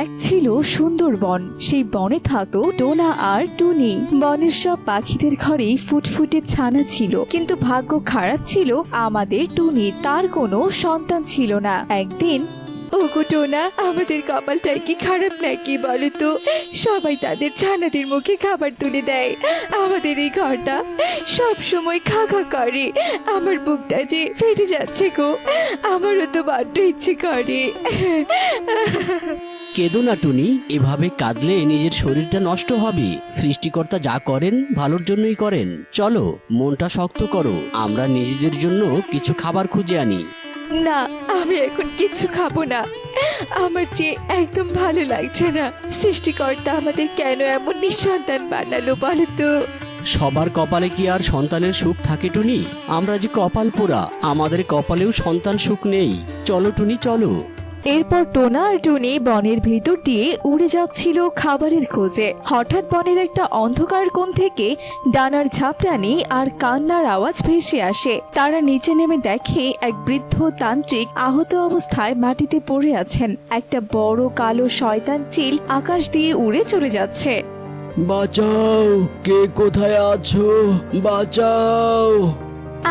এক ছিল সুন্দর বন। সেই বনে থাকতো টোনা আর টুনি। বনের সব পাখিদের ঘরে ফুটফুটে ছানা ছিল, কিন্তু ভাগ্য খারাপ ছিল আমাদের টুনির। তার কোনো সন্তান ছিল না। একদিন, ওগো টোনা, আমাদের কপালটাই কি খারাপ নাকি বলো তো? সবাই তাদের ছানাদের মুখে খাবার তুলে দেয়, আমাদের এই ঘরটা সব সময় খা খা করে। আমার বুকটা যে ফেটে যাচ্ছে গো, আমারও তো বড্ড ইচ্ছে করে। কেঁদো না টুনি, এভাবে কাঁদলে নিজের শরীরটা নষ্ট হবে। সৃষ্টিকর্তা যা করেন ভালোর জন্যই করেন। চলো, মনটা শক্ত করো, আমরা নিজেদের জন্য কিছু খাবার খুঁজে আনি। না, আমি এখন কিছু খাবো না। আমার যে একদম ভালো লাগছে না। সৃষ্টিকর্তা আমাদের কেন এমন নিঃসন্তান বানালো বলো তো? সবার কপালে কি আর সন্তানের সুখ থাকে টুনি? আমরা যে কপাল পোড়া, আমাদের কপালেও সন্তান সুখ নেই। চলো টুনি, চলো। এরপর টোনা আর টুনি বনের ভেতর দিয়ে উড়ে যাচ্ছিল খাবারের খোঁজে। হঠাৎ বনের একটা অন্ধকার কোণ থেকে ডানার ঝাপটানি আর কান্নার আওয়াজ ভেসে আসে। তারা নিচে নেমে দেখে এক বৃদ্ধ তান্ত্রিক আহত অবস্থায় মাটিতে পড়ে আছেন। একটা বড় কালো শয়তান চিল আকাশ দিয়ে উড়ে চলে যাচ্ছে। বাঁচাও, কে কোথায় আছো? বাঁচাও।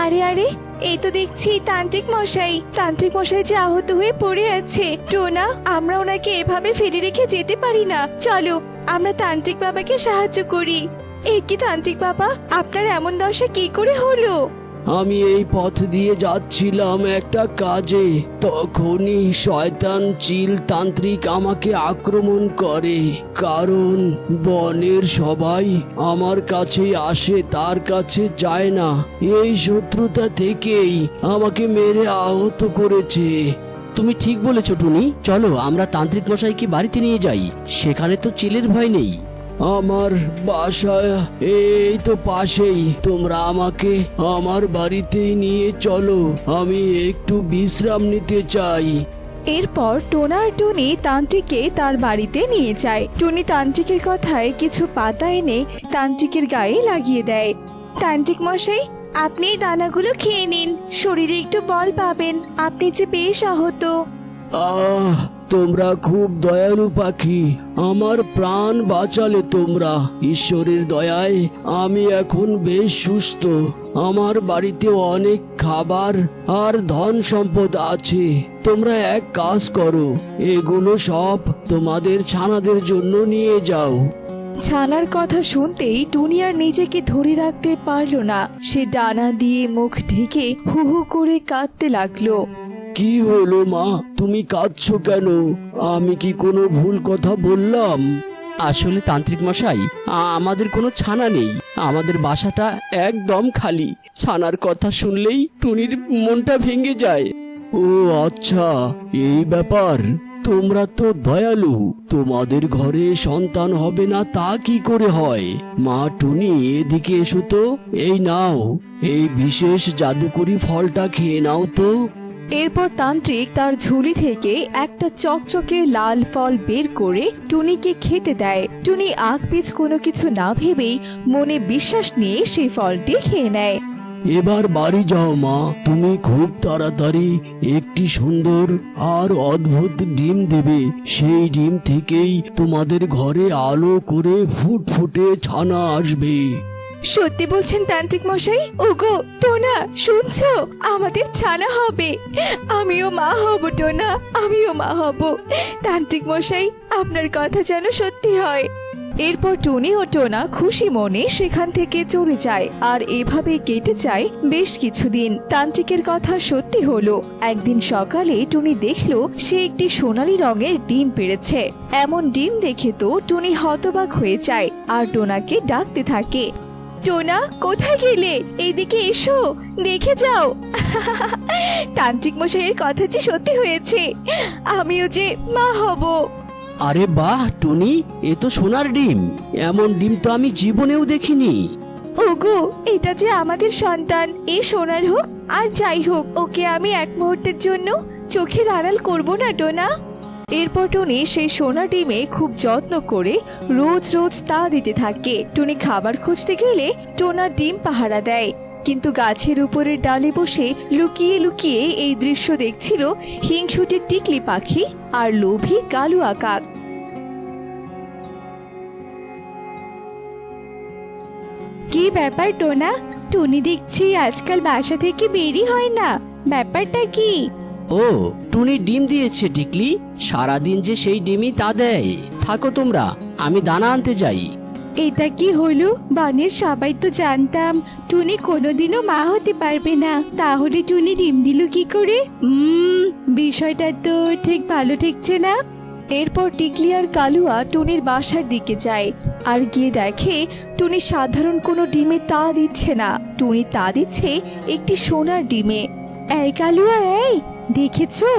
আরে আরে, এই তো দেখছি তান্ত্রিক মশাই। তান্ত্রিক মশাই যে আহত হয়ে পড়ে আছে। টোনা, আমরা ওনাকে এভাবে ফেলে রেখে যেতে পারি না। চলো, আমরা তান্ত্রিক বাবাকে সাহায্য করি। এই কি তান্ত্রিক বাবা, আপনার এমন দশা কি করে হলো? আমি এই পথ দিয়ে যাচ্ছিলাম একটা কাজে, তখনই শয়তান চিল তান্ত্রিক আমাকে আক্রমণ করে। কারণ বনের সবাই আমার কাছে আসে, তার কাছে যায় না। এই শত্রুতা থেকেই আমাকে মেরে আহত করেছে। তুমি ঠিক বলেছো টুনি, চলো আমরা তান্ত্রিক মশাইকে বাড়িতে নিয়ে যাই, সেখানে তো চিলের ভয় নেই। আমার বাসা এই তো পাশেই, তোমরা আমাকে আমার বাড়িতেই নিয়ে চলো, আমি একটু বিশ্রাম নিতে চাই। এরপর টোনা আর টুনি তান্ত্রিককে তার বাড়িতে নিয়ে যায়। টুনি তান্ত্রিকের কথায় কিছু পাতা এনে তান্ত্রিকের গায়ে লাগিয়ে দেয়। তান্ত্রিক মশাই, আপনি এই দানাগুলো খেয়ে নিন, শরীরে একটু বল পাবেন। আপনি যে বেশ আহত। আহ, তোমরা খুব দয়ালু পাখি, আমার প্রাণ বাঁচালে তোমরা। ঈশ্বরের দয়ায় আমি এখন বেশ সুস্থ। আমার বাড়িতে অনেক খাবার আর ধন সম্পদ আছে। তোমরা এক কাজ করো, এগুলো সব তোমাদের ছানাদের জন্য নিয়ে যাও। ছানার কথা শুনতেই টুনি আর নিজেকে ধরে রাখতে পারল না। সে ডানা দিয়ে মুখ ঢেকে হু হু করে কাঁদতে লাগলো। কি হলো মা, তুমি কাঁদছো কেন? আমি কি কোনো ভুল কথা বললাম? আসলে তান্ত্রিক মশাই, আমাদের কোনো ছানা নেই, আমাদের বাসাটা একদম খালি। ছানার কথা শুনলেই টুনির মনটা ভেঙে যায়। ও আচ্ছা, এই ব্যাপার। তোমরা তো দয়ালু, তোমাদের ঘরে সন্তান হবে না তা কি করে হয়? মা টুনি, এদিকে এসো তো। এই নাও, এই বিশেষ জাদুকরি ফলটা খেয়ে নাও তো। এরপর তান্ত্রিক তার ঝুলি থেকে একটা চকচকে লাল ফল বের করে টুনিকে খেতে দেয়। টুনি আগ পিছ কোনো কিছু না ভেবেই মনে বিশ্বাস নিয়ে সেই ফলটি খেয়ে নেয়। এবার বাড়ি যাও মা, তুমি খুব তাড়াতাড়ি একটি সুন্দর আর অদ্ভুত ডিম দেবে। সেই ডিম থেকেই তোমাদের ঘরে আলো করে ফুটফুটে ছানা আসবে। সত্যি বলছেন তান্ত্রিক মশাই? ওগো টোনা, শুনছো? আমাদের ছানা হবে। আমিও মা হব টোনা, আমিও মা হব। তান্ত্রিক মশাই, আপনার কথা যেন সত্যি হয়। এরপর টুনি ও টোনা খুশি মনে সেখান থেকে চলে যায়। আর এভাবে কেটে যায় বেশ কিছুদিন। তান্ত্রিকের কথা সত্যি হলো। একদিন সকালে টুনি দেখলো সে একটি সোনালী রঙের ডিম পেড়েছে। এমন ডিম দেখে তো টুনি হতবাক হয়ে যায় আর টোনাকে ডাকতে থাকে। টোনা, কোথায় গেলে? এইদিকে এসো, দেখে যাও। তান্ত্রিক মশাইয়ের কথা যে সত্যি হয়েছে, আমিও যে মা হব। আরে বাহ টুনি, এ তো সোনার ডিম। এমন ডিম তো আমি জীবনেও দেখিনি। ওগো, এটা যে আমাদের সন্তান। এ সোনার হোক আর যাই হোক, ওকে আমি এক মুহূর্তের জন্য চোখের আড়াল করব না টোনা। এরপর টুনি সেই সোনা ডিমে খুব যত্ন করে রোজ রোজ তা দিতে থাকে। টুনি খাবার খুঁজতে গেলে টোনা ডিম পাহারা দেয়, কিন্তু গাছের উপরের ডালে বসে লুকিয়ে লুকিয়ে এই দৃশ্য দেখছিল হিংসুটে টিকলি পাখি আর লোভী কালুয়া কাক। কি ব্যাপার টোনা? টুনি দেখছি আজকাল বাসা থেকে বেরই হয় না, ব্যাপারটা কি? ও, টুনি ডিম দিয়েছে টিকলি। সারাদিন যে সেই ডিমই তা দেয়। থাকো তোমরা, আমি দানা আনতে যাই। এটা কি হলো? বনের সবাই তো জানতাম টুনি কোনোদিনও মা হতে পারবে না, তাহলে টুনি ডিম দিল কি করে? বিষয়টা তো ঠিক ভালো ঠেকছে না। এরপর টিকলি আর কালুয়া টুনির বাসার দিকে যায় আর গিয়ে দেখে টুনি সাধারণ কোনো ডিমে তা দিচ্ছে না, টুনি তা দিচ্ছে একটি সোনার ডিমে। এই কালুয়া, এই দেখেছো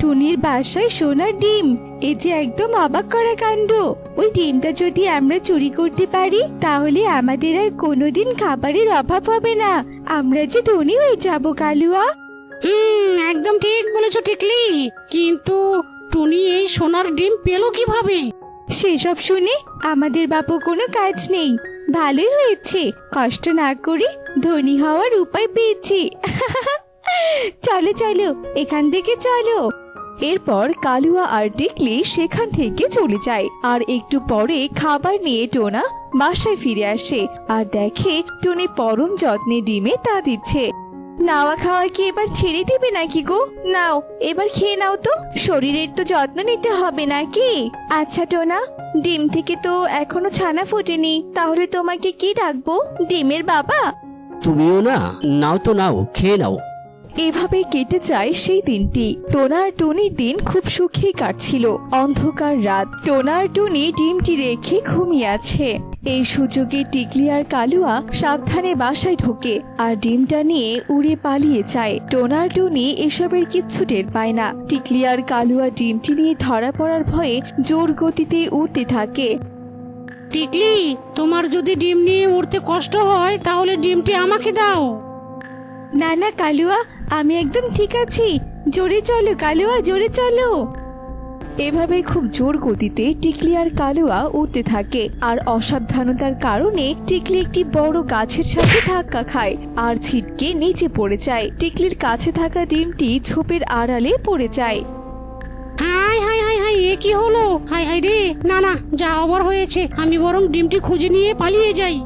টুনির বাসায় সোনার ডিম? এ যে একদম অবাক করা কাণ্ড। ওই ডিমটা যদি আমরা চুরি করতে পারি তাহলে আমাদের আর কোনোদিন খাবারের অভাব হবে না, আমরা যে ধনী হয়ে যাব কালুয়া। একদম ঠিক বলেছো টিকলি, কিন্তু টুনি এই সোনার ডিম পেলো কিভাবে? সেসব শুনে আমাদের বাপু কোনো কাজ নেই, ভালোই হয়েছে কষ্ট না করে ধনী হওয়ার উপায় পেয়েছি। চলো চলো এখান থেকে চলো। এরপর কালুয়া আর টিকলি সেখান থেকে চলে যায় আর একটু পরে খাবার নিয়ে টোনা বাসায় ফিরে আসে আর দেখে টুনি পরম যত্নে ডিমে তা দিচ্ছে। নাওয়া খাওয়া কি এবার ছেড়ে দিবে নাকি গো? নাও এবার খেয়ে নাও তো, শরীরের তো যত্ন নিতে হবে নাকি? আচ্ছা টোনা, ডিম থেকে তো এখনো ছানা ফোটেনি, তাহলে তোমাকে কি ডাকবো? ডিমের বাবা? তুমিও না, নাও তো নাও, খেয়ে নাও। এভাবে কেটে যায় সেই দিনটি। টোনা আর টুনির দিন খুব সুখে কাটছিল। অন্ধকার রাত, টোনা আর টুনি ডিমটি রেখে ঘুমিয়ে আছে। এই সুযোগে টিকলি আর কালুয়া সাবধানে বাসায় ঢোকে আর ডিমটা নিয়ে উড়ে পালিয়ে যায়। টোনা আর টুনি এসবের কিচ্ছু টের পায় না। টিকলি আর কালুয়া ডিমটি নিয়ে ধরা পড়ার ভয়ে জোর গতিতে উড়তে থাকে। টিকলি, তোমার যদি ডিম নিয়ে উড়তে কষ্ট হয় তাহলে ডিমটি আমাকে দাও। না না কালুয়া, আমি একদম ঠিক আছি, জোরে চলো কালুয়া, জোরে চলো। এভাবে খুব জোর গতিতে টিকলি আর কালুয়া উঠতে থাকে আর অসাবধানতার কারণে টিকলি একটি বড় গাছের সাথে ধাক্কা খায় আর ছিটকে নিচে পড়ে যায়। টিকলির কাছে থাকা ডিমটি ঝোপের আড়ালে পড়ে যায়। হাই হাই হাই হাই, এ কি হলো? হাই হাই রে, না না, যা আবার হয়েছে, আমি বরং ডিমটি খুঁজে নিয়ে পালিয়ে যাই।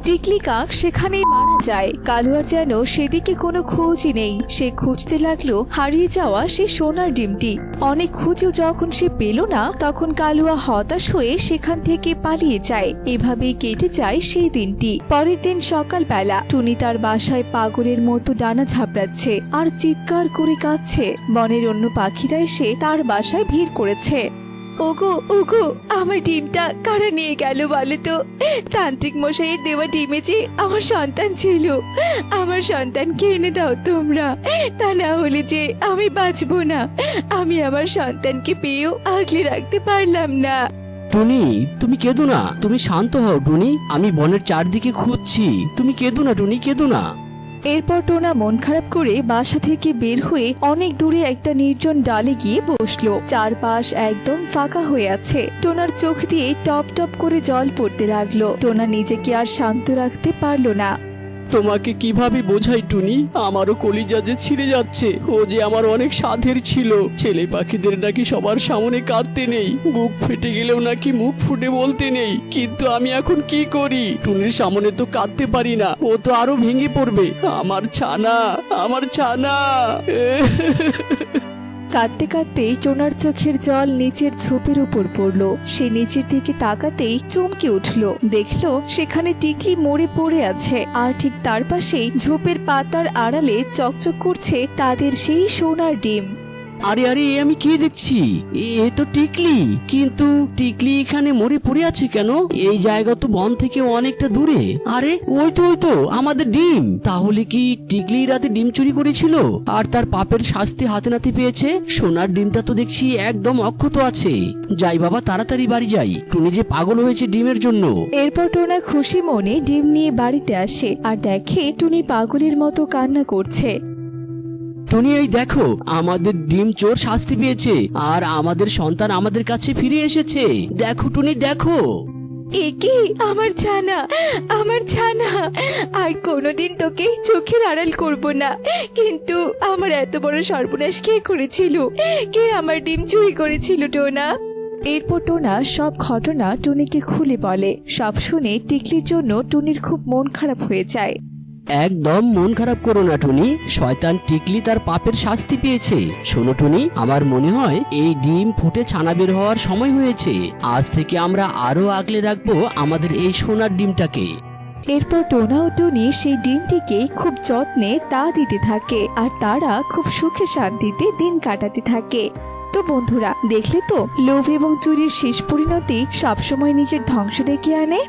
টিকলি কাক সেখানেই মারা যায়। কালুয়ার যেন সেদিকে কোনো খোঁজই নেই। সে খুঁজতে লাগলো হারিয়ে যাওয়া সে সোনার ডিমটি। অনেক খুঁজেও যখন সে পেল না, তখন কালুয়া হতাশ হয়ে সেখান থেকে পালিয়ে যায়। এভাবেই কেটে যায় সেই দিনটি। পরের দিন সকালবেলা টুনি তার বাসায় পাগলের মতো ডানা ঝাপড়াচ্ছে আর চিৎকার করে কাঁদছে। বনের অন্য পাখিরা এসে তার বাসায় ভিড় করেছে। ওগো ওগো, আমার ডিমটা কারা নিয়ে গেল বলো তো? তান্ত্রিক মশাইয়ের দেওয়া ডিমে যে আমার সন্তান ছিল, আমার সন্তানকে এনে দাও তোমরা, তা না হলে যে আমি বাঁচবো না। আমি আমার সন্তানকে পেয়েও আগলে রাখতে পারলাম না। টুনি, তুমি কেঁদো না, তুমি শান্ত হও টুনি। আমি বনের চারদিকে খুঁজছি, তুমি কেঁদো না টুনি, কেঁদো না। এরপর টোনা মন খারাপ করে বাসা থেকে বের হয়ে অনেক দূরে একটা নির্জন ডালে গিয়ে বসলো। চারপাশ একদম ফাঁকা হয়ে আছে। টোনার চোখ দিয়ে টপ টপ করে জল পড়তে লাগলো। টোনা নিজেকে আর শান্ত রাখতে পারলো না। তোমাকে কিভাবে বোঝাই টুনি, আমারও কলিজা যে ছিঁড়ে যাচ্ছে। ও যে আমার অনেক সাধের ছিল। ছেলে পাখিদের নাকি সবার সামনে কাঁদতে নেই, বুক ফেটে গেলেও নাকি মুখ ফুটে বলতে নেই। কিন্তু আমি এখন কি করি? টুনির সামনে তো কাঁদতে পারি না, ও তো আরো ভেঙে পড়বে। আমার ছানা, আমার ছানা। কাঁদতে কাঁদতেই টোনার চোখের জল নিচের ঝোপের উপর পড়লো। সে নিচের দিকে তাকাতেই চমকে উঠলো। দেখলো সেখানে টিকলি মরে পড়ে আছে আর ঠিক তার পাশেই ঝোপের পাতার আড়ালে চকচক করছে তাদের সেই সোনার ডিম। আরে আরে, এ আমি কি দেখছি? এ তো টিকলি, কিন্তু টিকলি এখানে মরে পড়ে আছে কেন? এই জায়গা তো বন থেকে অনেকটা দূরে। আরে ওই তো আমাদের ডিম। তাহলে কি টিকলি রাতে ডিম চুরি করেছিল আর তার পাপের শাস্তি হাতে নাতে পেয়েছে? সোনার ডিমটা তো দেখছি একদম অক্ষত আছে। যাই বাবা, তাড়াতাড়ি বাড়ি যাই, টুনি যে পাগল হয়েছে ডিমের জন্য। এরপর টোনা খুশি মনে ডিম নিয়ে বাড়িতে আসে আর দেখে টুনি পাগলের মতো কান্না করছে। টুনি, এই দেখো, আমাদের ডিম চোর শাস্তি পেয়েছে আর আমাদের সন্তান আমাদের কাছে ফিরে এসেছে। দেখো টুনি, দেখো। এ কি? আমার ছানা, আমার ছানা! আর কোনোদিন তোকে চোখের আড়াল করব না। কিন্তু আমার এত বড় সর্বনাশ কে করেছিল? কে আমার ডিম চুরি করেছিল টোনা? এরপর টোনা সব ঘটনা টুনিকে খুলে বলে। সব শুনে টিকলির জন্য টুনির খুব মন খারাপ হয়ে যায়। একদম মন খারাপ করো না টুনি, শয়তান টিকলি তার পাপের শাস্তি পেয়েছে। শোনো টুনি, আমার মনে হয় এই ডিম ফুটে ছানা বের হওয়ার সময় হয়েছে। আজ থেকে আমরা আরো আগলে রাখবো আমাদের এই সোনার ডিমটাকে। এরপর টোনা ও টুনি সেই ডিমটিকে খুব যত্নে তা দিতে থাকে, আর তারা খুব সুখে শান্তিতে দিন কাটাতে থাকে। তো বন্ধুরা, দেখলে তো লোভ এবং চুরির শেষ পরিণতি সবসময় নিজের ধ্বংস ডেকে আনে।